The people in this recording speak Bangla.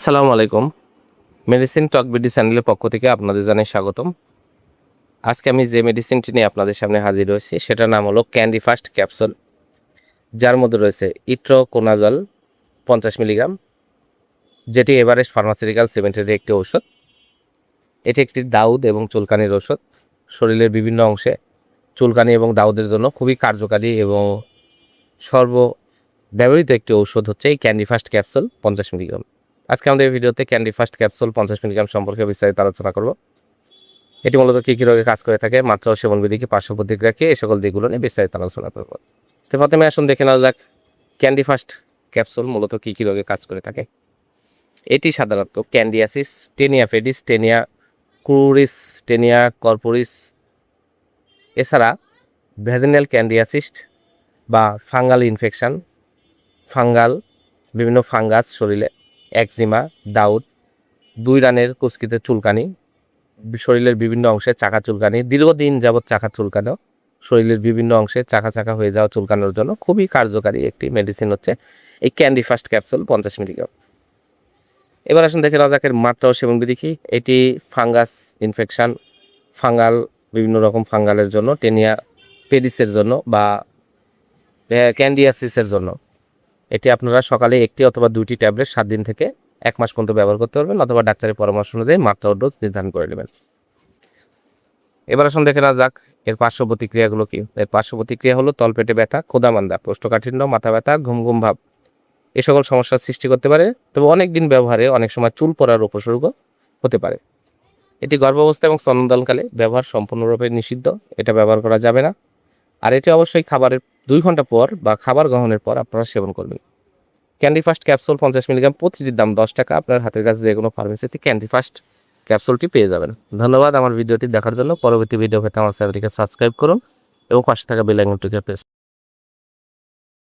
আসসালামু আলাইকুম। মেডিসিন টক বিডি চ্যানেলের পক্ষ থেকে আপনাদের জানাই স্বাগতম। আজকে আমি যে মেডিসিনটি নিয়ে আপনাদের সামনে হাজির হয়েছি সেটার নাম হলো ক্যান্ডি ফাস্ট ক্যাপসুল, যার মধ্যে রয়েছে ইট্রোকোনাজল 50 মিলিগ্রাম, যেটি এভারেস্ট ফার্মাসিউটিক্যালস লিমিটেডের একটি ঔষধ। এটি একটি দাউদ এবং চুলকানির ঔষধ। শরীরের বিভিন্ন অংশে চুলকানি এবং দাউদের জন্য খুবই কার্যকারী এবং সর্বব্যবহৃত একটি ঔষধ হচ্ছে এই ক্যান্ডি ফাস্ট ক্যাপসুল 50 মিলিগ্রাম। আজকে আমাদের এই ভিডিওতে ক্যান্ডি ফাস্ট ক্যাপসুল 50 মিলিগ্রাম সম্পর্কে বিস্তারিত আলোচনা করব। এটি মূলত কী কী রোগে কাজ করে থাকে, মাত্রা ও সেবনবিধি কি, পার্শ্ব প্রতিক্রিয়া কি, এই সকল দিকগুলো নিয়ে বিস্তারিত আলোচনা করব। তো প্রথমে আসুন দেখে নেওয়া যাক ক্যান্ডি ফাস্ট ক্যাপসুল মূলত কী কী রোগে কাজ করে থাকে। এটি সাধারণত candidiasis, tinea pedis, tinea cruris, tinea corporis, এছাড়া ভ্যাজিনাল ক্যান্ডিয়াসিস বা ফাঙ্গাল ইনফেকশন, ফাঙ্গাল বিভিন্ন ফাঙ্গাস শরীরে, একজিমা, দাউদ, 2 রানের কুচকিতে চুলকানি, শরীরের বিভিন্ন অংশে চাকা চুলকানি, দীর্ঘদিন যাবৎ চাকা চুলকানো, শরীরের বিভিন্ন অংশে চাকা চাকা হয়ে যাওয়া চুলকানোর জন্য খুবই কার্যকারী একটি মেডিসিন হচ্ছে এই ক্যান্ডি ফাস্ট ক্যাপসুল 50 মিলিগ্রাম। এবার আসুন দেখে নেওয়া যাক এর মাত্রা ও সেবনবিধি কি। এটি ফাঙ্গাস ইনফেকশন, ফাঙ্গাল বিভিন্ন রকম ফাঙ্গালের জন্য, টেনিয়া পেডিসের জন্য বা ক্যান্ডিয়াসিসের জন্য এটি আপনারা সকালে 1টি অথবা 2টি ট্যাবলেট 7 দিন থেকে 1 মাস পর্যন্ত ব্যবহার করতে পারবেন, অথবা ডাক্তারের পরামর্শ অনুযায়ী মাত্রা ও ডোজ নির্ধারণ করে নেবেন। এবার আসুন দেখে নেওয়া যাক এর পার্শ্ব প্রতিক্রিয়াগুলো কি। এর পার্শ্ব প্রতিক্রিয়া হলো তলপেটে ব্যথা, ক্ষুধামান্দা, কোষ্ঠকাঠিন্য, মাথা ব্যথা, ঘুম ঘুম ভাব, এ সকল সমস্যার সৃষ্টি করতে পারে। তবে অনেক দিন ব্যবহারে অনেক সময় চুল পড়ার উপসর্গ হতে পারে। এটি গর্ভাবস্থা এবং স্তন্যদানকালে ব্যবহার সম্পূর্ণরূপে নিষিদ্ধ, এটা ব্যবহার করা যাবে না। আর এটি অবশ্যই খাবারের 2 ঘন্টা পর বা খাবার গ্রহণের পর আপনারা সেবন করবেন। ক্যান্ডি ফাস্ট ক্যাপসুল 50 মিলিগ্রাম, প্রতিটির দাম 10 টাকা। আপনার হাতের কাছে যে কোনো ফার্মেসিতে ক্যান্ডি ফাস্ট ক্যাপসুলটি পেয়ে যাবেন। ধন্যবাদ আমার ভিডিওটি দেখার জন্য। পরবর্তী ভিডিও পেতে আমার চ্যানেলটিকে সাবস্ক্রাইব করুন এবং পাশে থাকা বেল আইকনটিকে প্রেস